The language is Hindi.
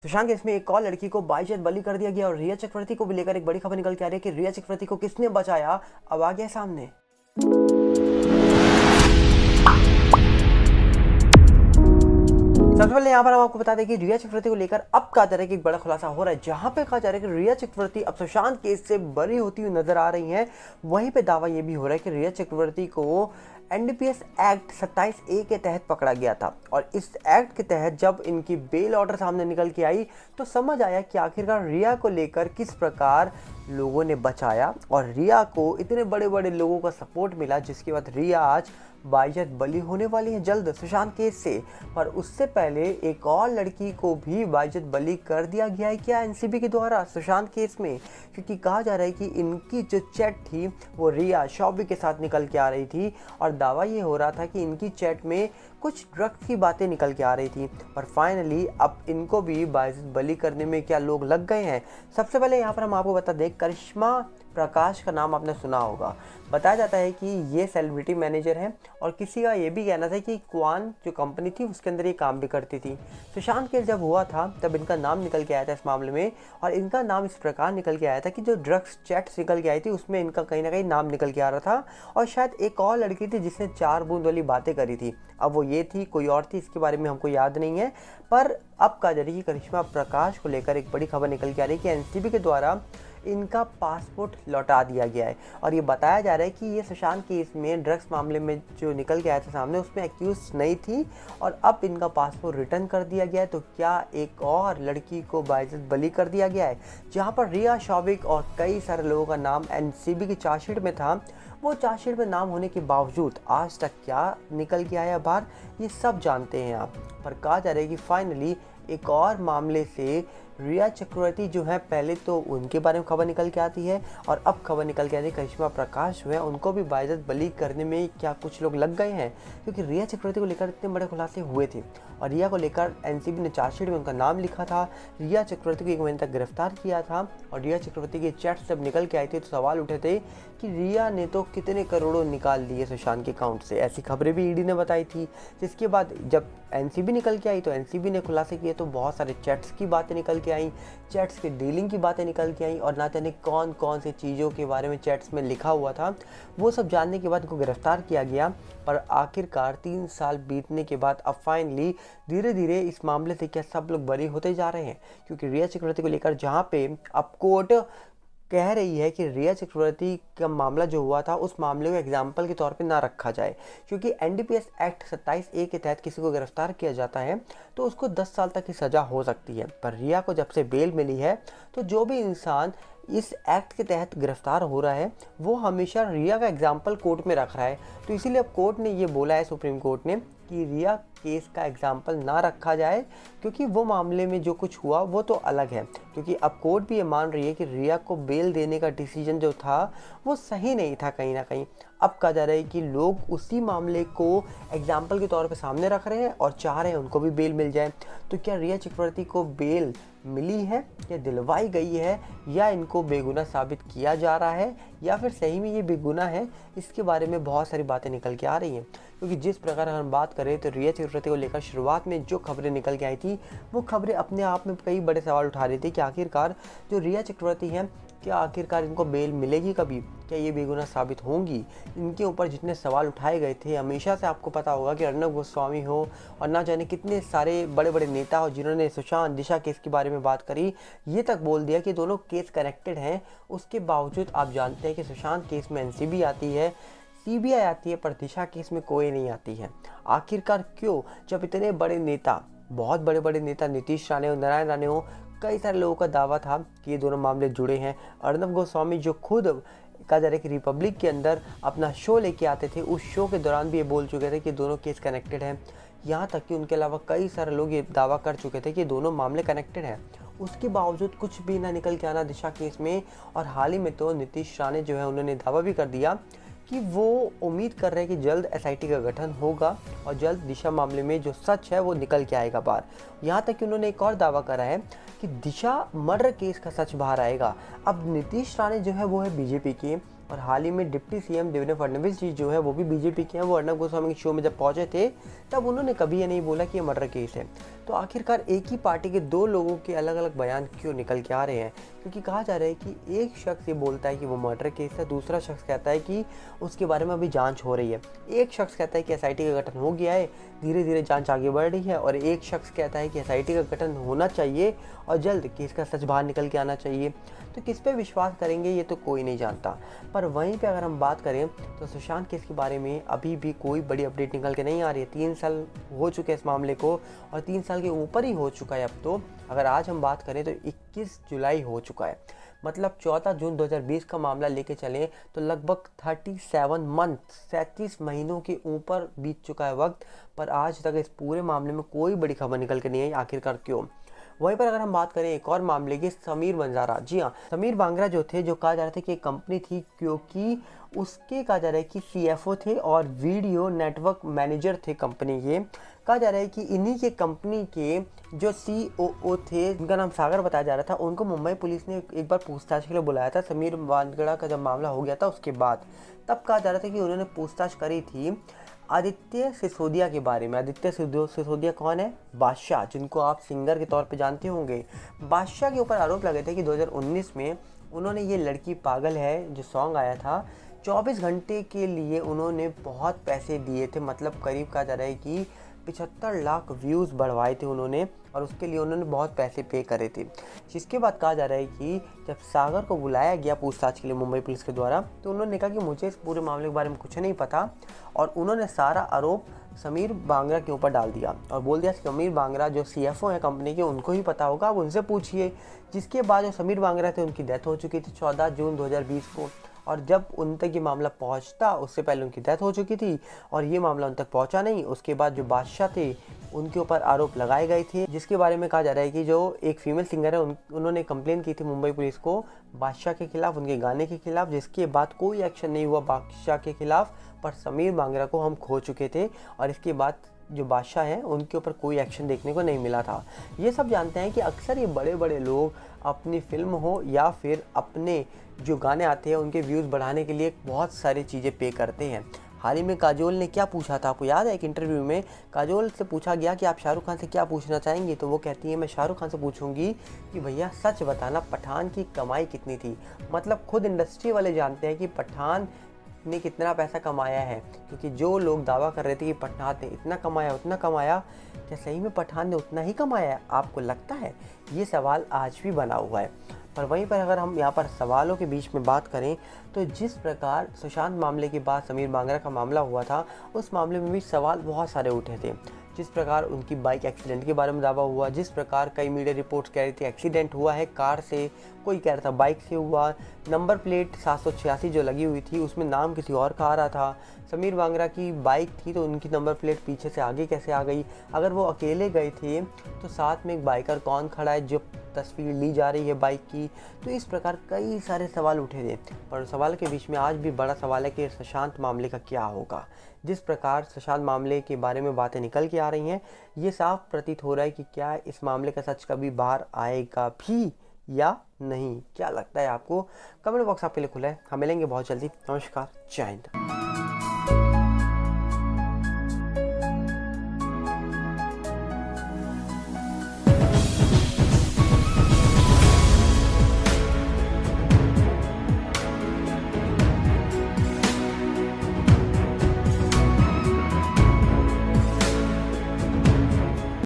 सुशांत केस में एक और लड़की को बाइज्जत बली कर दिया गया और रिया चक्रवर्ती को भी लेकर एक बड़ी खबर निकल के आ रही है कि रिया चक्रवर्ती को किसने बचाया। अब आ गया सामने। सबसे पहले यहाँ पर हम आपको बता दें कि रिया चक्रवर्ती को लेकर अब कहा जा रहा है कि एक बड़ा खुलासा हो रहा है, जहां पे कहा जा रहा है कि रिया चक्रवर्ती अब सुशांत केस से बरी होती हुई नजर आ रही हैं। वहीं पे दावा ये भी हो रहा है कि रिया चक्रवर्ती को एनडीपीएस एक्ट 27A के तहत पकड़ा गया था और इस एक्ट के तहत जब इनकी बेल ऑर्डर सामने निकल के आई तो समझ आया कि आखिरकार रिया को लेकर किस प्रकार लोगों ने बचाया और रिया को इतने बड़े बड़े लोगों का सपोर्ट मिला, जिसके बाद रिया आज बाइज्जत बली होने वाली है जल्द सुशांत केस से। पर उससे पहले एक और लड़की को भी बाइज्जत बली कर दिया गया है क्या एनसीबी के द्वारा सुशांत केस में, क्योंकि कहा जा रहा है कि इनकी जो चैट थी वो रिया शॉबी के साथ निकल के आ रही थी और दावा ये हो रहा था कि इनकी चैट में कुछ ड्रग्स की बातें निकल के आ रही थी। पर फाइनली अब इनको भी बाइज्जत बली करने में क्या लोग लग गए हैं। सबसे पहले यहाँ पर हम आपको बता दें, करिश्मा प्रकाश का नाम आपने सुना होगा। बताया जाता है कि ये सेलिब्रिटी मैनेजर है और किसी का ये भी कहना था कि क्वान जो कंपनी थी उसके अंदर ये काम भी करती थी। सुशांत केस जब हुआ था तब इनका नाम निकल के आया था इस मामले में, और इनका नाम इस प्रकार निकल के आया था कि जो ड्रग्स चैट्स निकल के आई थी उसमें इनका कहीं ना कहीं नाम निकल के आ रहा था। और शायद एक और लड़की थी जिसने 4 बूंद वाली बातें करी थी, अब वो ये थी कोई और थी, इसके बारे में हमको याद नहीं है। पर अब कहा जा रही है कि करिश्मा प्रकाश को लेकर एक बड़ी खबर निकल के आ रही है कि एनसीबी के द्वारा इनका पासपोर्ट लौटा दिया गया है। और ये बताया जा रहा है कि ये सुशांत केस में ड्रग्स मामले में जो निकल के आया था सामने उसमें एक्यूज नहीं थी और अब इनका पासपोर्ट रिटर्न कर दिया गया है। तो क्या एक और लड़की को बाइज्जत बली कर दिया गया है, जहां पर रिया शॉबिक और कई सारे लोगों का नाम एनसीबी की चार्जशीट में था। वो चार्जशीट में नाम होने के बावजूद आज तक क्या निकल के आया बाहर, ये सब जानते हैं आप। पर कहा जा रहा है कि फाइनली एक और मामले से रिया चक्रवर्ती जो है, पहले तो उनके बारे में खबर निकल के आती है और अब खबर निकल के आती है करिश्मा प्रकाश जो है उनको भी बाइज्जत बली करने में क्या कुछ लोग लग गए हैं, क्योंकि रिया चक्रवर्ती को लेकर इतने बड़े खुलासे हुए थे और रिया को लेकर एनसीबी ने चार्जशीट में उनका नाम लिखा था। रिया चक्रवर्ती को 1 महीने तक गिरफ्तार किया था और रिया चक्रवर्ती की चैट्स जब निकल के आई थी तो सवाल उठे थे कि रिया ने तो कितने करोड़ों निकाल लिए सुशांत के अकाउंट से, ऐसी खबरें भी ईडी ने बताई थी। जिसके बाद जब एनसीबी निकल के आई तो एनसीबी ने खुलासे किए तो बहुत सारे चैट्स की बातें निकल के आई, चैट्स की डीलिंग की बातें निकल के आई और ना जाने कौन कौन सी चीज़ों के बारे में चैट्स में लिखा हुआ था। वो सब जानने के बाद इनको गिरफ्तार किया गया। पर आखिरकार 3 साल बीतने के बाद अब फाइनली धीरे धीरे इस मामले से क्या सब लोग बरी होते जा रहे हैं, क्योंकि रिया चक्रवर्ती को लेकर जहाँ पे अब कोर्ट कह रही है कि रिया चक्रवर्ती का मामला जो हुआ था उस मामले को एग्जाम्पल के तौर पे ना रखा जाए, क्योंकि एनडीपीएस एक्ट 27A के तहत किसी को गिरफ्तार किया जाता है तो उसको 10 साल तक की सज़ा हो सकती है। पर रिया को जब से बेल मिली है तो जो भी इंसान इस एक्ट के तहत गिरफ्तार हो रहा है वो हमेशा रिया का एग्जाम्पल कोर्ट में रख रहा है। तो इसीलिए अब कोर्ट ने ये बोला है, सुप्रीम कोर्ट ने, कि रिया केस का एग्जाम्पल ना रखा जाए, क्योंकि वो मामले में जो कुछ हुआ वो तो अलग है। क्योंकि अब कोर्ट भी ये मान रही है कि रिया को बेल देने का डिसीजन जो था वो सही नहीं था कहीं ना कहीं। अब कहा जा रहा है कि लोग उसी मामले को एग्जाम्पल के तौर पे सामने रख रहे हैं और चाह रहे हैं उनको भी बेल मिल जाए। तो क्या रिया चक्रवर्ती को बेल मिली है या दिलवाई गई है या इनको बेगुनाह साबित किया जा रहा है या फिर सही में ये बेगुनाह है, इसके बारे में बहुत सारी बातें निकल के आ रही हैं। क्योंकि जिस प्रकार हम बात करें तो रिया चक्रवर्ती को लेकर शुरुआत में जो खबरें निकल के आई थी वो खबरें अपने आप में कई बड़े सवाल उठा रही थी कि आखिरकार जो रिया चक्रवर्ती हैं क्या आखिरकार इनको बेल मिलेगी कभी, क्या ये बेगुनाह साबित होंगी। इनके ऊपर जितने सवाल उठाए गए थे, हमेशा से आपको पता होगा कि अर्नब गोस्वामी हो और ना जाने कितने सारे बड़े बड़े नेता हो जिन्होंने सुशांत दिशा केस के बारे में बात करी, ये तक बोल दिया कि दोनों केस कनेक्टेड हैं। उसके बावजूद आप जानते हैं कि सुशांत केस में एनसीबी आती है, सीबीआई आती है, पर दिशा केस में कोई नहीं आती है। आखिरकार क्यों, जब इतने बड़े नेता, बहुत बड़े बड़े नेता, नीतीश राणे हो, नारायण राणे हो, कई सारे लोगों का दावा था कि ये दोनों मामले जुड़े हैं। अर्नब गोस्वामी जो खुद कहा जा रहा है कि रिपब्लिक के अंदर अपना शो लेके आते थे, उस शो के दौरान भी ये बोल चुके थे कि दोनों केस कनेक्टेड हैं। यहाँ तक कि उनके अलावा कई सारे लोग ये दावा कर चुके थे कि दोनों मामले कनेक्टेड हैं। उसके बावजूद कुछ भी ना निकल के आना दिशा केस में। और हाल ही में तो नीतीश राणे जो है उन्होंने दावा भी कर दिया कि वो उम्मीद कर रहे हैं कि जल्द एसआईटी का गठन होगा और जल्द दिशा मामले में जो सच है वो निकल के आएगा बाहर। यहाँ तक कि उन्होंने एक और दावा करा है कि दिशा मर्डर केस का सच बाहर आएगा। अब नीतीश राणे जो है वो है बीजेपी के, और हाल ही में डिप्टी सीएम देवेंद्र फडणवीस जी जो है वो भी बीजेपी के हैं, वो अर्नब गोस्वामी के शो में जब पहुंचे थे तब उन्होंने कभी ये नहीं बोला कि ये मर्डर केस है। तो आखिरकार एक ही पार्टी के दो लोगों के अलग अलग बयान क्यों निकल के आ रहे हैं? क्योंकि कहा जा रहा है कि एक शख्स ये बोलता है कि वो मर्डर केस है, दूसरा शख्स कहता है कि उसके बारे में अभी जांच हो रही है। एक शख्स कहता है कि एसआईटी का गठन हो गया है, धीरे धीरे जांच आगे बढ़ रही है, और एक शख्स कहता है कि एसआईटी का गठन होना चाहिए और जल्द केस का सच बाहर निकल के आना चाहिए। तो किस पे विश्वास करेंगे ये तो कोई नहीं जानता। पर वहीं पे अगर हम बात करें तो सुशांत केस के बारे में अभी भी कोई बड़ी अपडेट निकल के नहीं आ रही है। 3 साल हो चुके हैं इस मामले को, और 3 साल के ऊपर ही हो चुका है अब तो। अगर आज हम बात करें तो 21 जुलाई हो चुका है, मतलब 14 जून 2020 का मामला लेके चलें तो लगभग 37 मंथ 37 महीनों के ऊपर बीत चुका है वक्त, पर आज तक इस पूरे मामले में कोई बड़ी खबर निकल के नहीं आई। आखिरकार क्यों? वहीं पर अगर हम बात करें एक और मामले की, समीर बंजारा, जी हाँ, समीर बांगरा जो थे, जो कहा जा रहा था कि एक कंपनी थी, क्योंकि उसके कहा जा रहा है कि सीएफओ थे और वीडियो नेटवर्क मैनेजर थे कंपनी के। कहा जा रहा है कि इन्हीं के कंपनी के जो सीओओ थे, उनका नाम सागर बताया जा रहा था, उनको मुंबई पुलिस ने एक बार पूछताछ के लिए बुलाया था समीर बांगरा का जब मामला हो गया था उसके बाद। तब कहा जा रहा था कि उन्होंने पूछताछ करी थी आदित्य सिसोदिया के बारे में। आदित्य सिसोदिया कौन है? बादशाह, जिनको आप सिंगर के तौर पे जानते होंगे। बादशाह के ऊपर आरोप लगे थे कि 2019 में उन्होंने ये लड़की पागल है जो सॉन्ग आया था, 24 घंटे के लिए उन्होंने बहुत पैसे दिए थे, मतलब करीब कहा जा रहा है कि 75 लाख व्यूज़ बढ़वाए थे उन्होंने, और उसके लिए उन्होंने बहुत पैसे पे करे थे। जिसके बाद कहा जा रहा है कि जब सागर को बुलाया गया पूछताछ के लिए मुंबई पुलिस के द्वारा, तो उन्होंने कहा कि मुझे इस पूरे मामले के बारे में कुछ नहीं पता, और उन्होंने सारा आरोप समीर बांगरा के ऊपर डाल दिया और बोल दिया समीर बांगरा जो सीएफओ है कंपनी के, उनको ही पता होगा, आप उनसे पूछिए। जिसके बाद जो समीर बांगरा थे उनकी डेथ हो चुकी थी 14 जून 2020 को, और जब उन तक ये मामला पहुंचता उससे पहले उनकी डेथ हो चुकी थी, और ये मामला उन तक पहुंचा नहीं। उसके बाद जो बादशाह थे उनके ऊपर आरोप लगाए गए थे, जिसके बारे में कहा जा रहा है कि जो एक फीमेल सिंगर है उन्होंने कंप्लेन की थी मुंबई पुलिस को बादशाह के खिलाफ, उनके गाने के खिलाफ, जिसके बाद कोई एक्शन नहीं हुआ बादशाह के खिलाफ, पर समीर बांगरा को हम खो चुके थे, और इसके बाद जो बादशाह हैं उनके ऊपर कोई एक्शन देखने को नहीं मिला था। ये सब जानते हैं कि अक्सर ये बड़े बड़े लोग अपनी फिल्म हो या फिर अपने जो गाने आते हैं उनके व्यूज़ बढ़ाने के लिए बहुत सारी चीज़ें पे करते हैं। हाल ही में काजोल ने क्या पूछा था, आपको याद है? एक इंटरव्यू में काजोल से पूछा गया कि आप शाहरुख खान से क्या पूछना चाहेंगी, तो वो कहती है मैं शाहरुख खान से पूछूंगी कि भैया सच बताना पठान की कमाई कितनी थी। मतलब खुद इंडस्ट्री वाले जानते हैं कि पठान ने कितना पैसा कमाया है, क्योंकि जो लोग दावा कर रहे थे कि पठान ने इतना कमाया उतना कमाया, क्या सही में पठान ने उतना ही कमाया है? आपको लगता है? ये सवाल आज भी बना हुआ है। पर वहीं पर अगर हम यहाँ पर सवालों के बीच में बात करें तो जिस प्रकार सुशांत मामले के बाद समीर बांगरा का मामला हुआ था, उस मामले में भी सवाल बहुत सारे उठे थे। जिस प्रकार उनकी बाइक एक्सीडेंट के बारे में दावा हुआ, जिस प्रकार कई मीडिया रिपोर्ट्स कह रही थी एक्सीडेंट हुआ है कार से, कोई कह रहा था बाइक से हुआ, नंबर प्लेट 786 जो लगी हुई थी उसमें नाम किसी और का आ रहा था, समीर बांगरा की बाइक थी तो उनकी नंबर प्लेट पीछे से आगे कैसे आ गई, अगर वो अकेले गए थे तो साथ में एक बाइकर कौन खड़ा है, जो तस्वीर ली जा रही है बाइक की। तो इस प्रकार कई सारे सवाल उठे थे, पर सवाल के बीच में आज भी बड़ा सवाल है कि सुशांत मामले का क्या होगा। जिस प्रकार सुशांत मामले के बारे में बातें निकल के आ रही हैं, ये साफ प्रतीत हो रहा है कि क्या इस मामले का सच कभी बाहर आएगा भी या नहीं। क्या लगता है आपको? कमेंट बॉक्स आपके लिए खुला है। हम मिलेंगे बहुत जल्दी। नमस्कार, जय हिंद।